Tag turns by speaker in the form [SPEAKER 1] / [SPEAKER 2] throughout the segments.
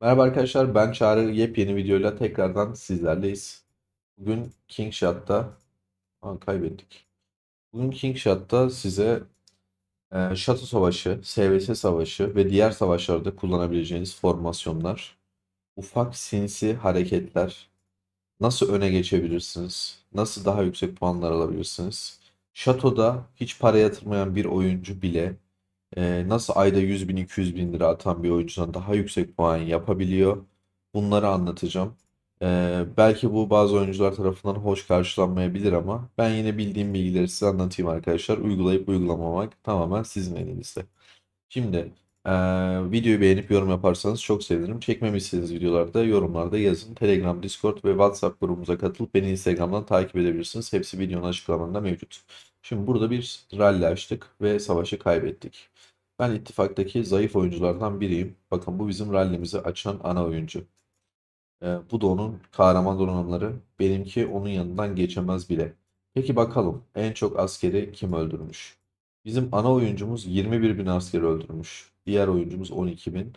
[SPEAKER 1] Merhaba arkadaşlar, ben Çağrı. Yepyeni videoyla tekrardan sizlerleyiz. Bugün King Shot'ta kaybettik. Bugün King Shot'ta size Şato Savaşı, SVS Savaşı ve diğer savaşlarda kullanabileceğiniz formasyonlar, ufak sinsi hareketler, nasıl öne geçebilirsiniz, nasıl daha yüksek puanlar alabilirsiniz. Şato'da hiç para yatırmayan bir oyuncu bile nasıl ayda 100 bin 200 bin lira atan bir oyuncudan daha yüksek puan yapabiliyor. Bunları anlatacağım. Belki bu bazı oyuncular tarafından hoş karşılanmayabilir ama ben yine bildiğim bilgileri size anlatayım arkadaşlar. Uygulayıp uygulamamak tamamen sizin elinizde. Şimdi videoyu beğenip yorum yaparsanız çok sevinirim. Çekmemi istediğiniz videolarda yorumlarda yazın. Telegram, Discord ve WhatsApp grubumuza katılıp beni Instagram'dan takip edebilirsiniz. Hepsi videonun açıklamalarında mevcut. Şimdi burada bir rally açtık ve savaşı kaybettik. Ben ittifaktaki zayıf oyunculardan biriyim. Bakın bu bizim rallimizi açan ana oyuncu. Bu da onun kahraman donanımları. Benimki onun yanından geçemez bile. Peki bakalım en çok askeri kim öldürmüş? Bizim ana oyuncumuz 21 bin asker öldürmüş. Diğer oyuncumuz 12 bin.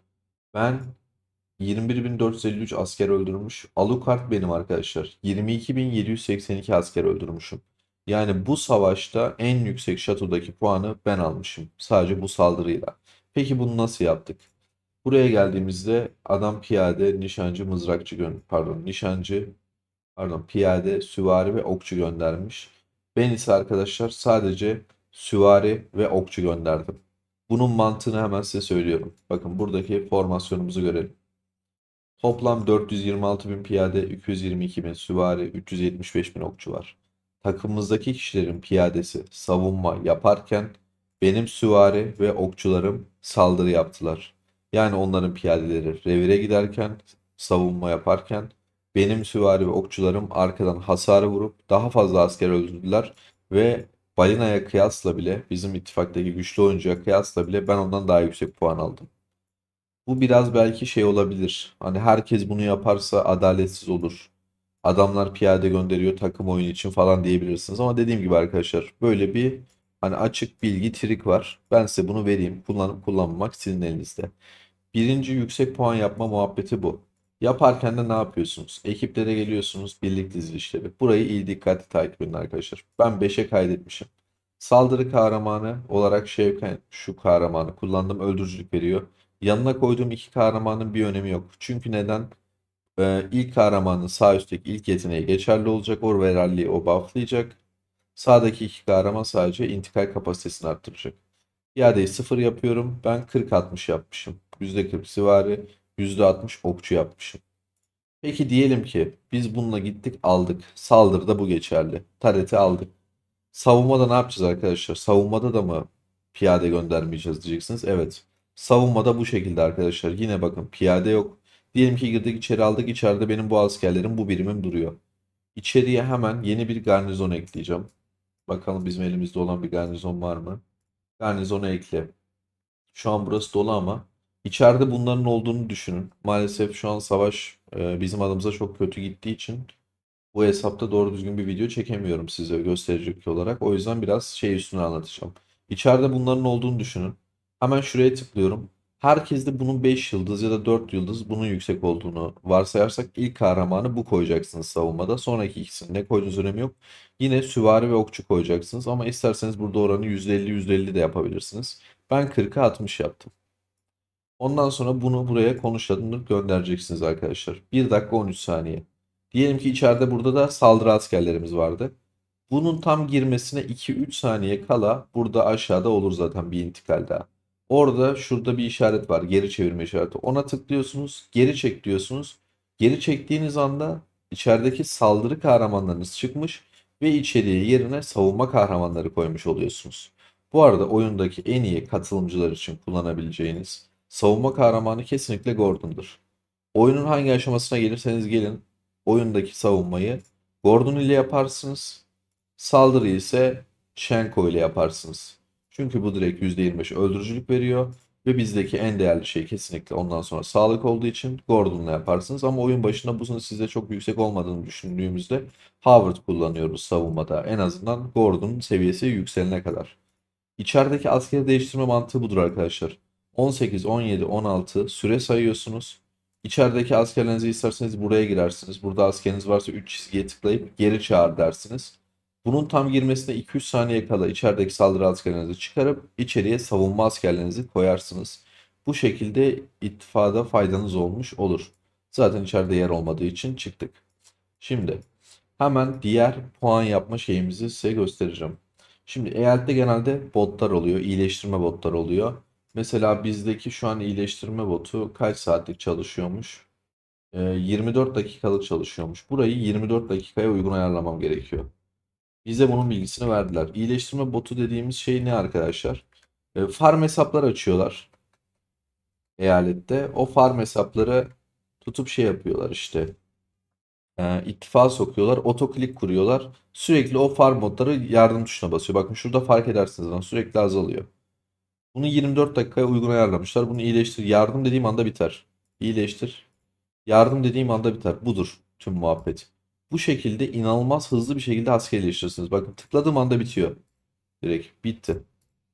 [SPEAKER 1] Ben 21.453 asker öldürmüş. Alucard benim arkadaşlar. 22.782 asker öldürmüşüm. Yani bu savaşta en yüksek şatodaki puanı ben almışım. Sadece bu saldırıyla. Peki bunu nasıl yaptık? Buraya geldiğimizde adam piyade, nişancı, mızrakçı piyade, süvari ve okçu göndermiş. Ben ise arkadaşlar sadece süvari ve okçu gönderdim. Bunun mantığını hemen size söylüyorum. Bakın buradaki formasyonumuzu görelim. Toplam 426 bin piyade, 222 bin süvari, 375 bin okçu var. Takımımızdaki kişilerin piyadesi savunma yaparken benim süvari ve okçularım saldırı yaptılar. Yani onların piyadeleri revire giderken, savunma yaparken benim süvari ve okçularım arkadan hasar vurup daha fazla asker öldürdüler ve Balina'ya kıyasla bile bizim ittifaktaki güçlü oyuncuya kıyasla bile ben ondan daha yüksek puan aldım. Bu biraz belki şey olabilir. Hani herkes bunu yaparsa adaletsiz olur. Adamlar piyade gönderiyor takım oyun için falan diyebilirsiniz. Ama dediğim gibi arkadaşlar böyle bir hani açık bilgi trik var. Ben size bunu vereyim. Kullanıp kullanmamak sizin elinizde. Birinci yüksek puan yapma muhabbeti bu. Yaparken de ne yapıyorsunuz? Ekiplere geliyorsunuz, birlik dizilişleri. Burayı iyi dikkatli takip edin arkadaşlar. Ben 5'e kaydetmişim. Saldırı kahramanı olarak Şevken şu kahramanı kullandım. Öldürücülük veriyor. Yanına koyduğum iki kahramanın bir önemi yok. Çünkü neden? İlk kahramanın sağ üstteki ilk yeteneği geçerli olacak. O rally'yi o bufflayacak. Sağdaki iki kahraman sadece intikal kapasitesini arttıracak. İadeyi sıfır yapıyorum. Ben 40-60 yapmışım. %40 süvari, %60 okçu yapmışım. Peki diyelim ki biz bununla gittik aldık. Saldırıda bu geçerli. Tareti aldık. Savunmada ne yapacağız arkadaşlar? Savunmada da mı piyade göndermeyeceğiz diyeceksiniz. Evet. Savunmada bu şekilde arkadaşlar. Yine bakın piyade yok. Diyelim ki girdik içeri aldık. İçeride benim bu askerlerim bu birimim duruyor. İçeriye hemen yeni bir garnizon ekleyeceğim. Bakalım bizim elimizde olan bir garnizon var mı? Garnizonu ekle. Şu an burası dolu ama içeride bunların olduğunu düşünün. Maalesef şu an savaş bizim adımıza çok kötü gittiği için bu hesapta doğru düzgün bir video çekemiyorum size gösterecek olarak. O yüzden biraz şey üstüne anlatacağım. İçeride bunların olduğunu düşünün. Hemen şuraya tıklıyorum. Herkes de bunun 5 yıldız ya da 4 yıldız bunun yüksek olduğunu varsayarsak ilk kahramanı bu koyacaksınız savunmada. Sonraki ikisinin ne koyduğunuz önemi yok. Yine süvari ve okçu koyacaksınız ama isterseniz burada oranı %50 %50 de yapabilirsiniz. Ben 40'a 60 yaptım. Ondan sonra bunu buraya konuşlanıp göndereceksiniz arkadaşlar. 1 dakika 13 saniye. Diyelim ki içeride burada da saldırı askerlerimiz vardı. Bunun tam girmesine 2-3 saniye kala burada aşağıda olur zaten bir intikal daha. Orada şurada bir işaret var. Geri çevirme işareti. Ona tıklıyorsunuz. Geri çek diyorsunuz. Geri çektiğiniz anda içerideki saldırı kahramanlarınız çıkmış ve içeriye yerine savunma kahramanları koymuş oluyorsunuz. Bu arada oyundaki en iyi katılımcılar için kullanabileceğiniz savunma kahramanı kesinlikle Gordon'dur. Oyunun hangi aşamasına gelirseniz gelin oyundaki savunmayı Gordon ile yaparsınız. Saldırıyı ise Shenko ile yaparsınız. Çünkü bu direkt %25 öldürücülük veriyor. Ve bizdeki en değerli şey kesinlikle ondan sonra sağlık olduğu için Gordon'la yaparsınız. Ama oyun başında bunun size çok yüksek olmadığını düşündüğümüzde Howard kullanıyoruz savunmada. En azından Gordon'un seviyesi yükselene kadar. İçerideki askeri değiştirme mantığı budur arkadaşlar. 18, 17, 16 süre sayıyorsunuz. İçerideki askerlerinizi isterseniz buraya girersiniz. Burada askeriniz varsa 3 çizgiye tıklayıp geri çağır dersiniz. Bunun tam girmesine 2-3 saniye kala içerideki saldırı askerlerinizi çıkarıp içeriye savunma askerlerinizi koyarsınız. Bu şekilde ittifada faydanız olmuş olur. Zaten içeride yer olmadığı için çıktık. Şimdi hemen diğer puan yapma şeyimizi size göstereceğim. Şimdi eyalette genelde botlar oluyor, iyileştirme botları oluyor. Mesela bizdeki şu an iyileştirme botu kaç saatlik çalışıyormuş? 24 dakikalık çalışıyormuş. Burayı 24 dakikaya uygun ayarlamam gerekiyor. Bize bunun bilgisini verdiler. İyileştirme botu dediğimiz şey ne arkadaşlar? Farm hesaplar açıyorlar eyalette. O farm hesapları tutup şey yapıyorlar işte. İttifa sokuyorlar. Otoklik kuruyorlar. Sürekli o farm modları yardım tuşuna basıyor. Bakın şurada fark edersiniz lan sürekli azalıyor. Bunu 24 dakikaya uygun ayarlamışlar. Bunu iyileştir. Yardım dediğim anda biter. İyileştir. Yardım dediğim anda biter. Budur tüm muhabbet. Bu şekilde inanılmaz hızlı bir şekilde asker iyileştirirsiniz. Bakın tıkladığım anda bitiyor. Direkt bitti.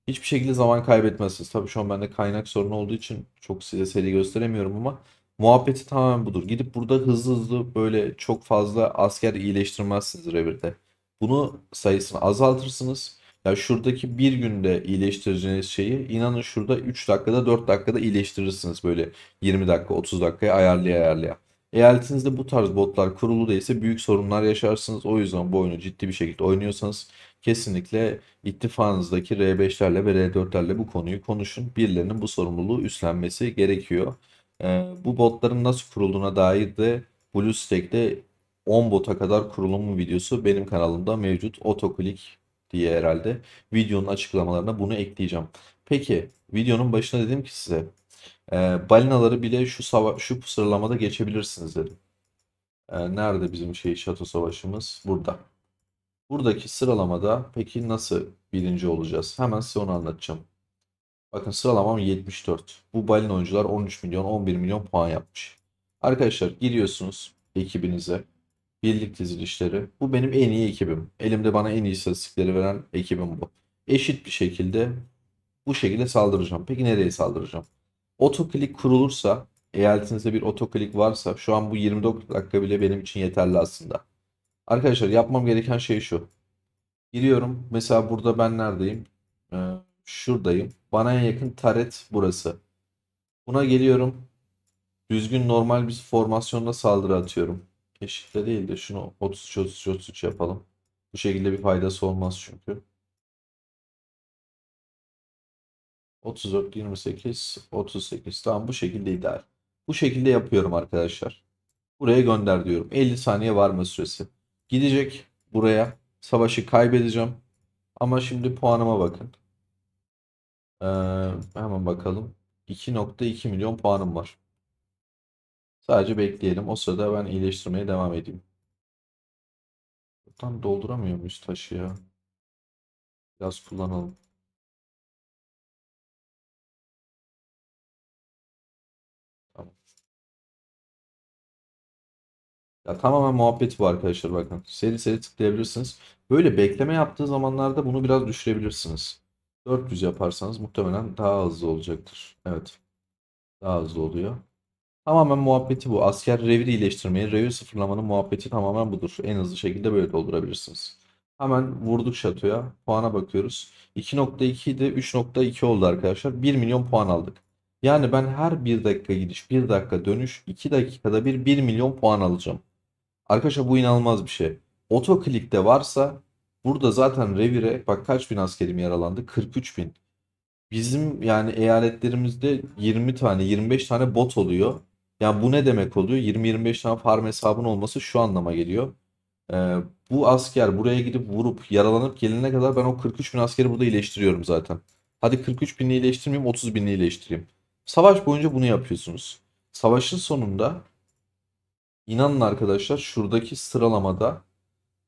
[SPEAKER 1] Hiçbir şekilde zaman kaybetmezsiniz. Tabii şu an bende kaynak sorunu olduğu için çok size seri gösteremiyorum ama muhabbeti tamamen budur. Gidip burada hızlı hızlı böyle çok fazla asker iyileştirmezsiniz revirde. Bunu sayısını azaltırsınız. Ya şuradaki bir günde iyileştireceğiniz şeyi inanın şurada 3 dakikada 4 dakikada iyileştirirsiniz böyle 20 dakika 30 dakikaya ayarlaya ayarlaya. Eyaletinizde bu tarz botlar kurulu değilse büyük sorunlar yaşarsınız. O yüzden bu oyunu ciddi bir şekilde oynuyorsanız kesinlikle İttifakınızdaki R5'lerle ve R4'lerle bu konuyu konuşun. Birilerinin bu sorumluluğu üstlenmesi gerekiyor. Bu botların nasıl kurulduğuna dair de BlueStack'te 10 bota kadar kurulumu videosu benim kanalımda mevcut. Otoklik diye herhalde. Videonun açıklamalarına bunu ekleyeceğim. Peki videonun başına dedim ki size balinaları bile şu sıralamada geçebilirsiniz dedim. Nerede bizim şato savaşımız? Burada. Buradaki sıralamada peki nasıl birinci olacağız? Hemen size onu anlatacağım. Bakın sıralamam 74. Bu balin oyuncular 13 milyon 11 milyon puan yapmış. Arkadaşlar giriyorsunuz ekibinize. Birlik dizilişleri. Bu benim en iyi ekibim. Elimde bana en iyi istatistikleri veren ekibim bu. Eşit bir şekilde bu şekilde saldıracağım. Peki nereye saldıracağım? Otoklik kurulursa, eyaletinizde bir otoklik varsa şu an bu 24 dakika bile benim için yeterli aslında. Arkadaşlar yapmam gereken şey şu. Giriyorum. Mesela burada ben neredeyim? Şuradayım. Bana en yakın taret burası. Buna geliyorum. Düzgün normal bir formasyonda saldırı atıyorum. Eşitle değil de şunu 33-33-33 yapalım. Bu şekilde bir faydası olmaz çünkü. 34, 28, 38. Tamam bu şekilde ideal. Bu şekilde yapıyorum arkadaşlar. Buraya gönder diyorum. 50 saniye varma süresi. Gidecek buraya. Savaşı kaybedeceğim. Ama şimdi puanıma bakın. Ee, hemen bakalım. 2,2 milyon puanım var. Sadece bekleyelim. O sırada ben iyileştirmeye devam edeyim. Tam dolduramıyor muyuz taşı ya? Biraz kullanalım. Tamam. Ya tamamen muhabbeti bu arkadaşlar bakın. Seri seri tıklayabilirsiniz. Böyle bekleme yaptığı zamanlarda bunu biraz düşürebilirsiniz. 400 yaparsanız muhtemelen daha hızlı olacaktır. Evet. Daha hızlı oluyor. Tamamen muhabbeti bu. Asker revir iyileştirmeyi, revir sıfırlamanın muhabbeti tamamen budur. En hızlı şekilde böyle doldurabilirsiniz. Hemen vurduk şatoya. Puana bakıyoruz. 2,2 idi. 3,2 oldu arkadaşlar. 1 milyon puan aldık. Yani ben her 1 dakika gidiş, 1 dakika dönüş, 2 dakikada bir milyon puan alacağım. Arkadaşlar bu inanılmaz bir şey. Otoklikte varsa burada zaten revire bak kaç bin askerim yaralandı? 43 bin. Bizim yani eyaletlerimizde 20 tane 25 tane bot oluyor. Yani bu ne demek oluyor? 20-25 tane farm hesabın olması şu anlama geliyor. Ee, bu asker buraya gidip vurup yaralanıp gelene kadar ben o 43 bin askeri burada iyileştiriyorum zaten. Hadi 43 binini iyileştirmeyeyim 30 binini iyileştireyim. Savaş boyunca bunu yapıyorsunuz. Savaşın sonunda inanın arkadaşlar şuradaki sıralamada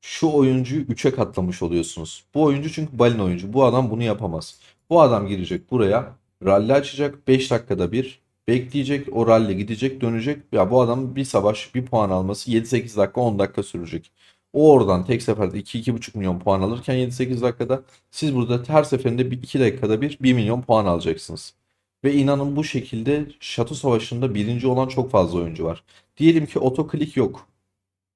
[SPEAKER 1] şu oyuncuyu 3'e katlamış oluyorsunuz. Bu oyuncu çünkü balin oyuncu. Bu adam bunu yapamaz. Bu adam girecek buraya. Rally açacak. 5 dakikada bir. Bekleyecek. O rally gidecek dönecek. Ya bu adam bir savaş bir puan alması 7-8 dakika 10 dakika sürecek. O oradan tek seferde 2-2,5 milyon puan alırken 7-8 dakikada siz burada her seferinde 2 dakikada bir 1 milyon puan alacaksınız. Ve inanın bu şekilde Şato Savaşı'nda birinci olan çok fazla oyuncu var. Diyelim ki otoklik yok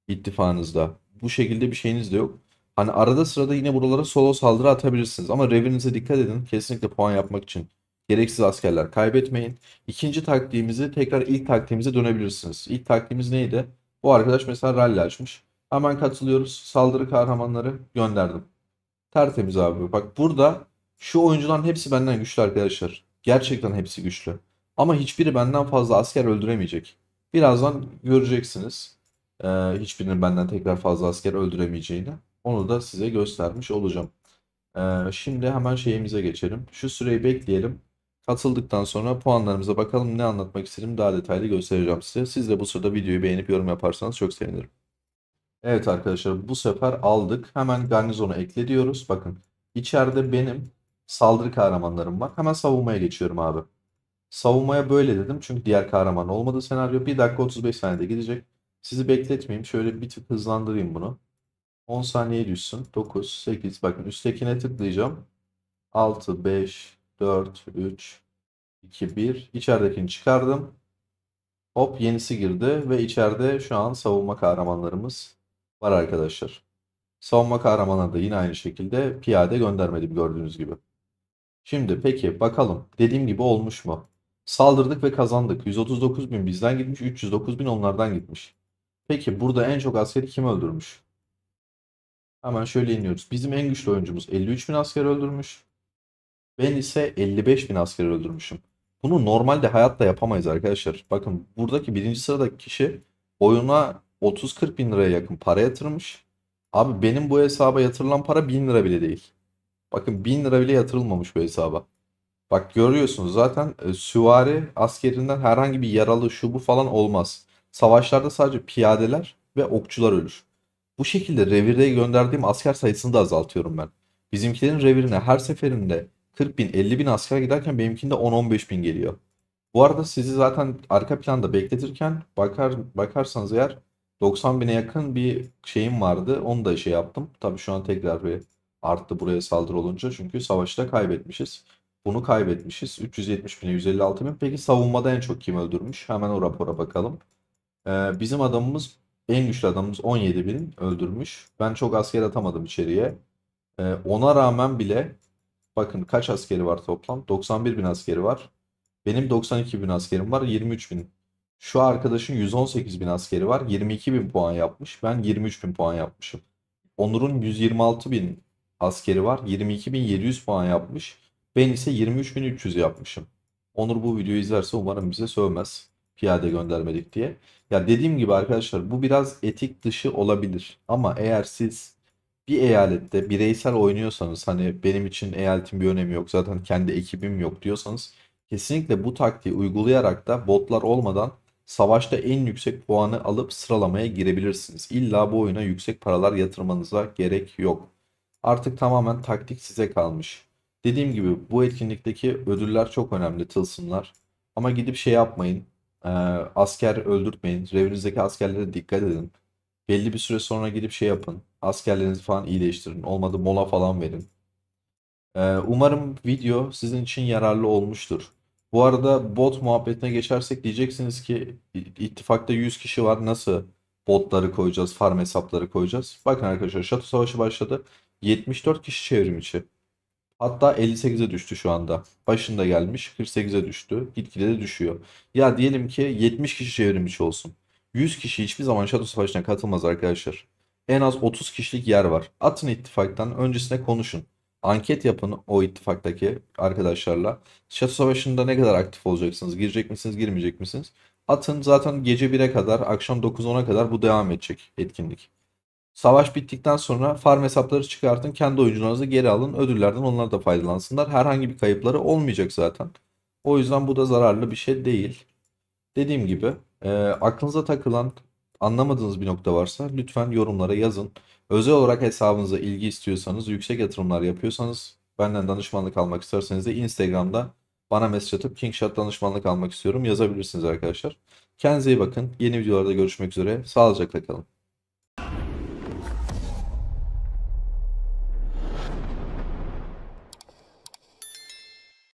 [SPEAKER 1] ittifakınızda. Bu şekilde bir şeyiniz de yok. Hani arada sırada yine buralara solo saldırı atabilirsiniz. Ama revirinize dikkat edin. Kesinlikle puan yapmak için. Gereksiz askerler kaybetmeyin. İkinci taktiğimizi tekrar ilk taktiğimize dönebilirsiniz. İlk taktiğimiz neydi? Bu arkadaş mesela rally açmış. Hemen katılıyoruz. Saldırı kahramanları gönderdim. Tertemiz abi. Bak burada şu oyuncuların hepsi benden güçlü arkadaşlar. Gerçekten hepsi güçlü. Ama hiçbiri benden fazla asker öldüremeyecek. Birazdan göreceksiniz. Hiçbirinin benden tekrar fazla asker öldüremeyeceğini. Onu da size göstermiş olacağım. Şimdi hemen şeyimize geçelim. Şu süreyi bekleyelim. Katıldıktan sonra puanlarımıza bakalım, ne anlatmak istedim daha detaylı göstereceğim size. Siz de bu sırada videoyu beğenip yorum yaparsanız çok sevinirim. Evet arkadaşlar, bu sefer aldık. Hemen garnizonu ekle diyoruz. Bakın içeride benim saldırı kahramanlarım var. Hemen savunmaya geçiyorum abi. Savunmaya böyle dedim çünkü diğer kahraman olmadı senaryo. 1 dakika 35 saniyede gidecek. Sizi bekletmeyeyim. Şöyle bir tık hızlandırayım bunu. 10 saniye düşsün. 9, 8. Bakın üsttekine tıklayacağım. 6, 5, 4, 3, 2, 1. İçeridekini çıkardım. Hop, yenisi girdi ve içeride şu an savunma kahramanlarımız var arkadaşlar. Savunma kahramanları da yine aynı şekilde piyade göndermedim gördüğünüz gibi. Şimdi peki bakalım dediğim gibi olmuş mu? Saldırdık ve kazandık. 139 bin bizden gitmiş, 309 bin onlardan gitmiş. Peki burada en çok askeri kim öldürmüş? Hemen şöyle iniyoruz. Bizim en güçlü oyuncumuz 53 bin asker öldürmüş. Ben ise 55 bin asker öldürmüşüm. Bunu normalde hayatta yapamayız arkadaşlar. Bakın buradaki birinci sıradaki kişi oyuna 30-40 bin liraya yakın para yatırmış. Abi benim bu hesaba yatırılan para 1000 lira bile değil. Bakın 1000 lira bile yatırılmamış bu hesaba. Bak görüyorsunuz zaten süvari askerinden herhangi bir yaralı şu bu falan olmaz. Savaşlarda sadece piyadeler ve okçular ölür. Bu şekilde revirde gönderdiğim asker sayısını da azaltıyorum ben. Bizimkilerin revirine her seferinde 40 bin 50 bin asker giderken benimkinde 10-15 bin geliyor. Bu arada sizi zaten arka planda bekletirken bakarsanız eğer 90 bine yakın bir şeyim vardı. Onu da şey yaptım. Tabii şu an tekrar bir arttı buraya saldırı olunca. Çünkü savaşta kaybetmişiz. Bunu kaybetmişiz. 370 bine 156 bin. Peki savunmada en çok kim öldürmüş? Hemen o rapora bakalım. Bizim adamımız en güçlü adamımız 17 bin öldürmüş. Ben çok asker atamadım içeriye. Ona rağmen bile bakın kaç askeri var toplam? 91 bin askeri var. Benim 92 bin askerim var. 23 bin. Şu arkadaşın 118 bin askeri var. 22 bin puan yapmış. Ben 23 bin puan yapmışım. Onur'un 126 bin askeri var. 22 bin 700 puan yapmış. Ben ise 23 bin 300 yapmışım. Onur bu videoyu izlerse umarım bize sövmez. Piyade göndermedik diye. Ya dediğim gibi arkadaşlar bu biraz etik dışı olabilir. Ama eğer siz bir eyalette bireysel oynuyorsanız, hani benim için eyaletin bir önemi yok zaten kendi ekibim yok diyorsanız, kesinlikle bu taktiği uygulayarak da botlar olmadan savaşta en yüksek puanı alıp sıralamaya girebilirsiniz. İlla bu oyuna yüksek paralar yatırmanıza gerek yok. Artık tamamen taktik size kalmış. Dediğim gibi bu etkinlikteki ödüller çok önemli, tılsımlar. Ama gidip şey yapmayın. Asker öldürtmeyin. Revinizdeki askerlere dikkat edin. Belli bir süre sonra gidip şey yapın. Askerlerinizi falan iyileştirin. Olmadı mola falan verin. Umarım video sizin için yararlı olmuştur. Bu arada bot muhabbetine geçersek diyeceksiniz ki ittifakta 100 kişi var. Nasıl botları koyacağız, farm hesapları koyacağız? Bakın arkadaşlar, Şato Savaşı başladı. 74 kişi çevrim içi. Hatta 58'e düştü şu anda. Başında gelmiş 48'e düştü. Gitgide de düşüyor. Ya diyelim ki 70 kişi çevrim içi olsun. 100 kişi hiçbir zaman Şato Savaşı'na katılmaz arkadaşlar. En az 30 kişilik yer var. Atın ittifaktan, öncesine konuşun. Anket yapın o ittifaktaki arkadaşlarla. Şato Savaşı'nda ne kadar aktif olacaksınız? Girecek misiniz, girmeyecek misiniz? Atın, zaten gece 1'e kadar, akşam 9-10'a kadar bu devam edecek etkinlik. Savaş bittikten sonra farm hesapları çıkartın. Kendi oyuncularınızı geri alın. Ödüllerden onlar da faydalansınlar. Herhangi bir kayıpları olmayacak zaten. O yüzden bu da zararlı bir şey değil. Dediğim gibi aklınıza takılan, anlamadığınız bir nokta varsa lütfen yorumlara yazın. Özel olarak hesabınıza ilgi istiyorsanız, yüksek yatırımlar yapıyorsanız, benden danışmanlık almak isterseniz de Instagram'da bana mesaj atıp Kingshot danışmanlık almak istiyorum yazabilirsiniz arkadaşlar. Kendinize iyi bakın. Yeni videolarda görüşmek üzere. Sağlıcakla kalın.